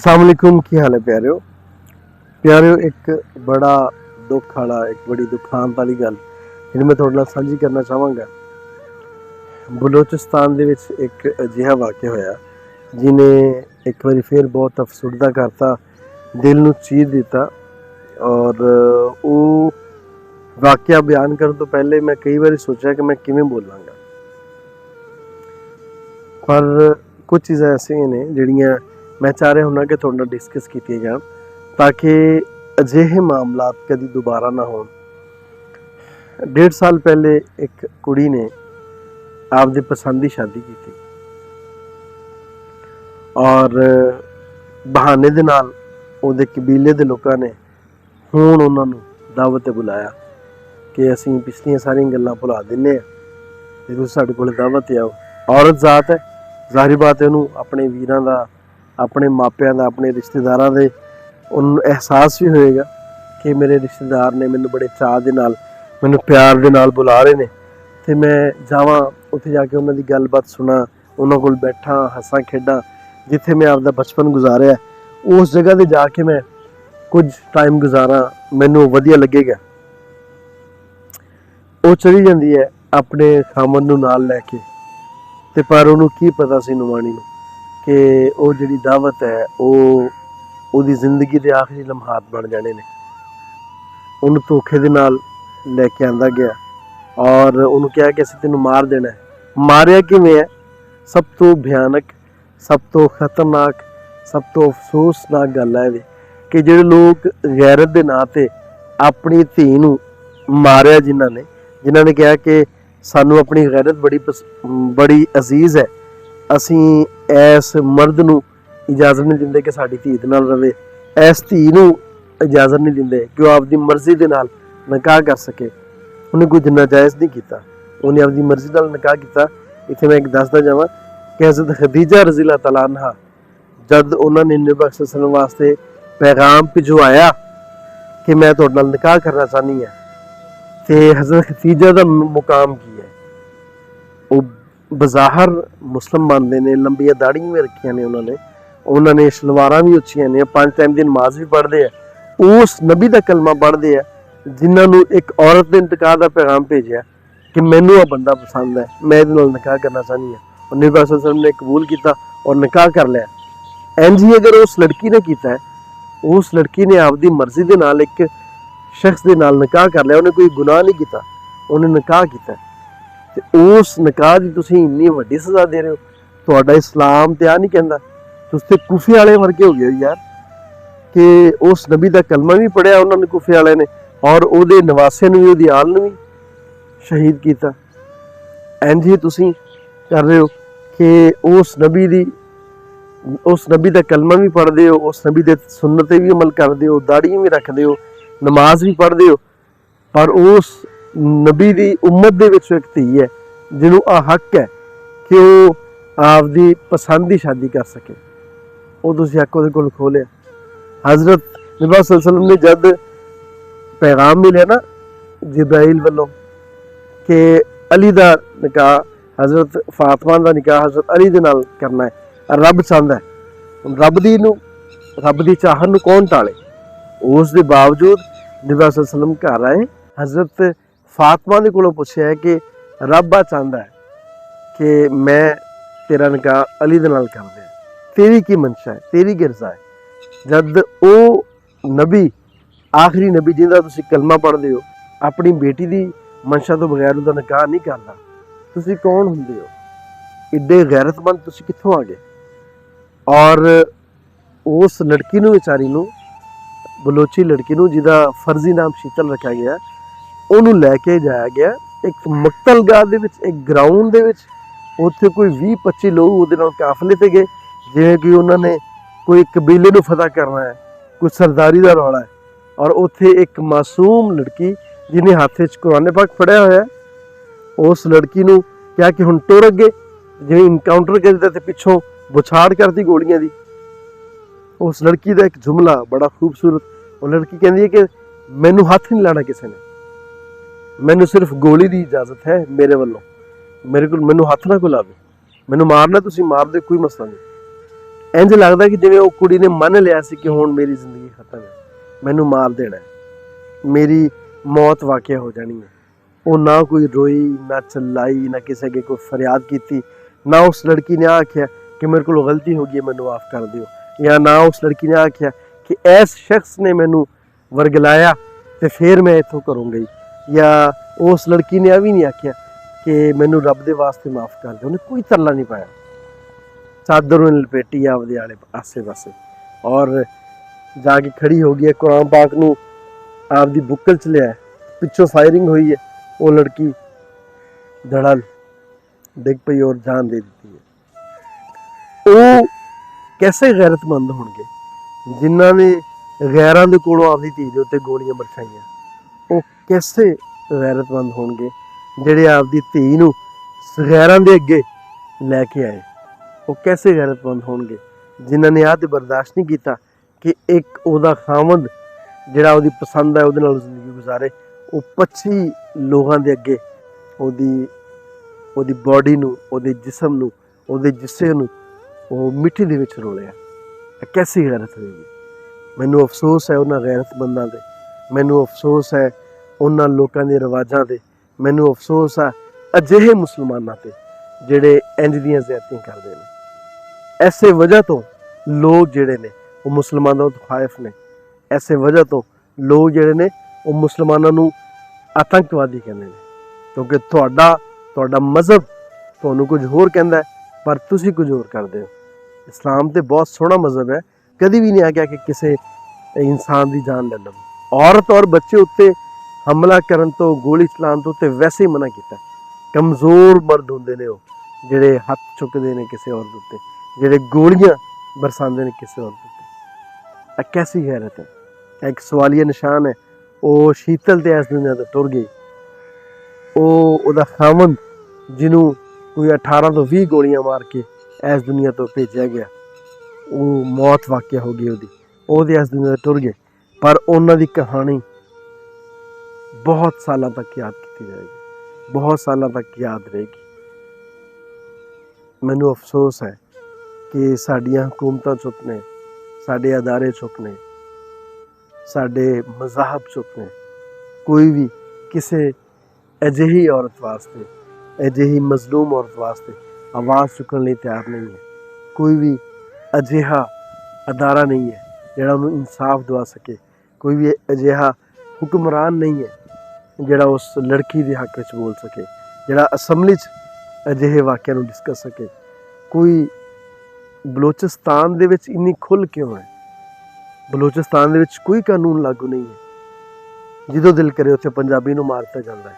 अस्सलाम वालेकुम, की हाल है प्यारिओ। एक बड़ा दुख वाला, एक बड़ी दुखांत वाली गल जिहड़ी मैं तुहाडे नाल सांझी करना चाहांगा। बलोचिस्तान दे विच एक अजिहा वाक़या होया जिहने एक बारी फिर बहुत अफसुर्दा करता, दिल नूं चीर दिता। और वो वाक़या बयान करन तो पहले मैं कई बारी सोचा कि मैं किवें बोलांगा, पर कुछ चीज़ां ऐसियां ने जिहड़ियां मैं चाह रहा हूँ कि थोड़े नाल डिस्कस कीतियां जाण ताकि अजिहे मामलात कदी दोबारा ना होण। 1.5 साल पहले एक कुड़ी ने आपदी पसंद दी शादी की थी और बहाने दे नाल उहदे कबीले दे लोकां ने हुण उन्हां नूं दावत ते बुलाया कि असीं पिछलियां सारियां गल्लां भुला दिन्ने आ ते तुसीं साडे कोल दावत ते आओ। औरत जात है, ज़ाहिर बात है उहनूं अपने वीरां दा, अपने मापियां दा, अपने रिश्तेदारां दे उन्हूं एहसास भी होएगा कि मेरे रिश्तेदार ने मैनूं बड़े चाअ दे नाल, मैनूं प्यार दे नाल बुला रहे ने ते मैं जावां उत्थे जाके उन्हां दी गलबात सुना, उन्हां कोल बैठां, हस्सां खेडां। जिथे मैं आपदा बचपन गुजारिया उस जगह ते जाके मैं कुछ टाइम गुजारा, मैनूं वधिया लगेगा। वो चली जाती है अपने खामन नूं नाल लैके, ते पर उहनूं की पता सी नुमानी नूं कि वो जिहड़ी दावत है ओहदी जिंदगी दे आखिरी लम्हात बन जाने ने। उहनूं धोखे दे नाल लैके आंदा गया और उहनूं कहा कि असीं तैनूं मार देना है। मारिया किवें है? सब तो भयानक, सब तो खतरनाक, सब तो अफसोसनाक गल है कि जिहड़े लोग गैरत दे नां ते अपनी धी नूं मारिया, जिन्हां ने कहा कि सानूं अपनी गैरत बड़ी अजीज है, असीं इस मर्द नूं इजाजत नहीं दिंदे कि साडी धी दे नाल रवे, इस धी नूं इजाजत नहीं दिंदे कि वह आपदी मर्जी दे नाल निकाह कर सके। उन्हें कुछ नाजायज़ नहीं किया, उन्हें आपदी मर्जी नाल निकाह किया। इत्थे मैं एक दसदा जावां कि हज़रत खदीजा रज़ी अल्लाह तआला अन्हा जद उन्होंने नबी पाक सल्लल्लाहु अलैहि वसल्लम वास्ते पैगाम भिजवाया कि मैं तुहाडे नाल निकाह करना चाहनी है, ते हज़रत खदीजा दा मुकाम की है? वो बज़ाहर मुस्लिम बनते हैं, लंबिया दाड़ियां भी रखिया ने उन्होंने शलवारां भी उच्चियां ने, 5 टाइम की नमाज भी पढ़ते हैं, उस नबी का कलमा पढ़ते हैं जिन्होंने एक औरत के इंतकाल का पैगाम भेजा कि मैनू आ बंदा पसंद है, मैं इहदे नाल निकाह करना चाहनी हाँ। और नबी पाक सल्लल्लाहु अलैहि वसल्लम ने कबूल किया और निकाह कर लिया। इंज ही अगर उस लड़की ने किया है, उस लड़की ने आपकी मर्जी के नाल एक शख्स के नाल निकाह कर लिया, उन्हें कोई गुनाह नहीं किया, उन्हें निकाह किया, ते उस निकाह की तुसीं इन्नी वड्डी सज़ा दे रहे हो। तुहाडा इस्लाम ते आ नहीं कहंदा, तुसीं ते कुफे वाले वर्गे हो गए हो यार, कि उस नबी का कलमा भी पढ़िया उन्होंने कुफे वाले ने और उहदे नवासियां नूं भी, उहदी आल नूं भी शहीद किया। इंज ही तुसीं कर रहे हो कि उस नबी का कलमा भी पढ़ते हो, उस नबी के सुन्नत भी अमल करते हो, दाड़ियां भी रखते हो, नमाज भी पढ़ते हो, पर उस नबी की उम्मत दे विच एक धी है जिन्हों आ हक है कि वह आपदी पसंद की शादी कर सके, वो तुसीं हक उहदे कोल खो लिया। हज़रत नबी सल्लल्लाहु अलैहि वसल्लम ने जब पैगाम मिले ना जिब्राइल वालों कि अली का निकाह, हज़रत फातिमा का निकाह हज़रत अली दे नाल करना है, रब चाहता है, रब की चाहत नूं कौन टाले। उस दे बावजूद नबी सल्लल्लाहु अलैहि वसल्लम घर आए, हज़रत फातिमा दे कोलों पूछा है कि रब आ चाहता है कि मैं तेरा निकाह अली दे नाल कर दिया, तेरी की मंशा है, तेरी की रज़ा है। जद वो नबी, आखिरी नबी जिंदा तुसीं कलमा पढ़ते हो, अपनी बेटी की मंशा तो बगैर उसका निकाह नहीं करता, तुसीं कौन हुंदे हो? इड्डे गैरतमंद तुसीं कित्थों आ गए? और उस लड़की नूं, बेचारी नूं, बलोची लड़की नूं जिहदा फर्जी नाम शीतल रखा गया, उहनूं लैके जाया गया एक मकतलगाह दे विच, एक ग्राउंड दे विच। उत्थे कोई 20-25 लोग उहदे नाल काफले ते गए, जिवें कि उन्होंने कोई कबीले नूं फतह करना है, कोई सरदारी का रौला है। और उत्थे एक मासूम लड़की जिन्हें हाथ च कुरान पाक फड़िया होया है, उस लड़की नूं क्या कि हुण टुर अगे, जिवें इनकाउंटर कर दिता ते पिछों बुछाड़ करती गोलियां दी। उस लड़की का एक जुमला बड़ा खूबसूरत, वो लड़की कहती है कि मैनू हथ नहीं लाना किसी ने, मैनू सिर्फ गोली की इजाजत है मेरे वालों, मेरे को मैनू हथ ना कोई लावे, मैनू मारना तुसीं मार दे, कोई मसला नहीं। ਇੰਝ ਲੱਗਦਾ ਕਿ ਜਿਵੇਂ ਉਹ ਕੁੜੀ ਨੇ ਮੰਨ ਲਿਆ ਸੀ ਕਿ ਹੁਣ ਮੇਰੀ ਜ਼ਿੰਦਗੀ ਖਤਮ ਹੈ, ਮੈਨੂੰ ਮਾਰ ਦੇਣਾ ਹੈ, ਮੇਰੀ ਮੌਤ ਵਾਕਿਆ ਹੋ ਜਾਣੀ ਹੈ। ਉਹ ਨਾ ਕੋਈ ਰੋਈ, ਨਾ ਚਿल्लाई, ਨਾ ਕਿਸੇ ਅੱਗੇ ਕੋਈ ਫਰਿਆਦ ਕੀਤੀ, ਨਾ ਉਸ ਲੜਕੀ ਨੇ ਆਖਿਆ ਕਿ ਮੇਰੇ ਕੋਲ ਗਲਤੀ ਹੋ ਗਈ ਹੈ, ਮੈਨੂੰ ਮਾਫ ਕਰ ਦਿਓ, ਜਾਂ ਨਾ ਉਸ ਲੜਕੀ ਨੇ ਆਖਿਆ ਕਿ ਇਸ ਸ਼ਖਸ ਨੇ ਮੈਨੂੰ ਵਰਗਲਾਇਆ ਤੇ ਫਿਰ ਮੈਂ ਇੱਥੋਂ ਘਰੋਂ ਗਈ, ਜਾਂ ਉਸ ਲੜਕੀ ਨੇ ਇਹ ਵੀ ਨਹੀਂ ਆਖਿਆ ਕਿ ਮੈਨੂੰ ਰੱਬ ਦੇ ਵਾਸਤੇ ਮਾਫ ਕਰ ਦਿਓ। ਉਹਨੇ ਕੋਈ ਤਰਲਾ ਨਹੀਂ ਪਾਇਆ, ਚਾਦਰ ਨੂੰ ਲਪੇਟੀ ਆਪਦੇ ਆਲੇ ਆਸੇ ਪਾਸੇ ਔਰ ਜਾ ਕੇ ਖੜੀ ਹੋ ਗਈ ਹੈ, ਕੁਰਾਨ ਪਾਕ ਨੂੰ ਆਪਦੀ ਬੁੱਕਲ ਚ ਲਿਆ, ਪਿੱਛੋਂ ਫਾਇਰਿੰਗ ਹੋਈ ਹੈ, ਉਹ ਲੜਕੀ ਧੜਲ ਡਿੱਗ ਪਈ ਔਰ ਜਾਨ ਦੇ ਦਿੱਤੀ ਹੈ। ਉਹ कैसे गैरतमंद होंगे जिन्होंने गैरां दे कोलों आपदी धी दे उत्ते गोलियां बरछाइयां? वो कैसे गैरतमंद होंगे जिहड़े आपदी धी नूं गैरां दे अगे लैके आए? वो कैसे गैरतमंद होंगे जिन्होंने आह ते बर्दाश्त नहीं किया कि एक उहदा खावंद जिहड़ा उहदी पसंद है उहदे नाल जिंदगी गुजारे, वो 25 लोगों के अगे उहदी बॉडी नूं, उहदे जिस्म नूं, उहदे जिस्से नूं वो मिट्टी दे विच रोलिया। कैसी गैरत होगी? मैनू अफसोस है उन्हां गैरतमंदां ते, मैनू अफसोस है उन्हां लोकां दे रिवाजां ते, मैनू अफसोस है अजिहे मुसलमानां ते जिहड़े इंज दियां ज़्यादतियां करदे ने। ऐसे वजह तो लोग जिहड़े ने वो मुसलमानां तो खाइफ ने, ऐसे वजह तो लोग जिहड़े ने वो मुसलमानां नू आतंकवादी कहंदे ने, क्योंकि तुहाडा मज़हब तुहानू कुछ होर कहंदा है पर तुसीं कुछ होर करदे हो। इस्लाम तो बहुत सोहना मज़हब है, कभी भी नहीं आख्या कि किसी इंसान की जान ले लो। औरत और बच्चे उत्ते हमला करन तो, गोली चलान तो वैसे ही मना किया। कमज़ोर मर्द होंदे ने जिहड़े हथ चुकदे ने किसी औरत उत्ते, जिहड़े गोलियां बरसांदे ने किसी औरत उत्ते। कैसी गैरत है? एक सवालिया निशान है। वो शीतल ते इस दुनिया तो टुर गई, ओहदा खावंद जिन्हों कोई 18 तो 20 गोलियां मार के इस दुनिया तो भेजा गया, वो मौत वाक़या हो गई ओहदी इस दुनिया तो टुर गए, पर उन्हां दी कहानी बहुत सालों तक याद की जाएगी, बहुत सालों तक याद रहेगी। मैनू अफसोस है कि साडियां हुकूमतां चुप ने, साडे अदारे चुप ने, साडे मज़ाहब चुप ने। कोई भी किसी अजिही औरत वास्ते, अजिही मजलूम औरत वास्ते आवाज़ चुकने लिए तैयार नहीं है। कोई भी अजिहा अदारा नहीं है जिहड़ा उन्हें इंसाफ दवा सके, कोई भी अजिहा हुक्मरान नहीं है जिहड़ा उस लड़की के हक में बोल सके, जिहड़ा असैम्बली अजिहे वाक़िआं नूं डिस्कस सके। कोई बलोचिस्तान दे विच इन्नी खुल क्यों है? बलोचिस्तान दे विच कोई कानून लागू नहीं है। जिदों दिल करे उत्थे पंजाबी नूं मार दिता जांदा है,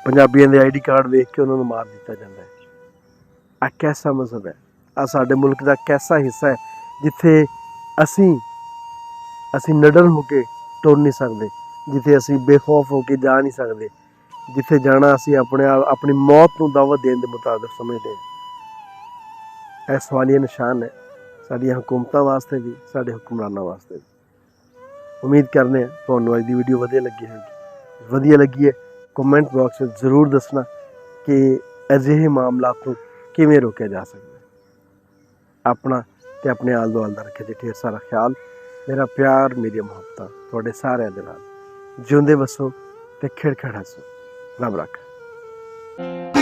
पंजाबियों के ID कार्ड वेख के उन्होंने मार दिता जाता है। आ कैसा मज़हब है? आ साडे मुल्क का कैसा हिस्सा है जिथे असी निडर होके टुर नहीं सकते, जिथे असी बेखौफ होके जा नहीं सकते, जिथे जाना असी अपनी मौत को दावत देने के मुताबिक समझते हैं। यह सवालिया निशान है साडियां हुकूमतां वास्ते भी, साडे हुक्मरानां वास्ते भी। उम्मीद करने तुहानूं अज दी वीडियो वधिया लगी होगी। वधिया लगी है कमेंट बॉक्स में जरूर दसना कि अजिहे मामलात को किवें रोकिया जा सकता है। अपना ते अपने आल दुआल दा रखे ढेर सारा ख्याल। मेरा प्यार, मेरी मुहब्बत तुहाडे सारिआं दे नाल। जिउंदे वसो ते खिड़ खिड़ हसो। रब रख।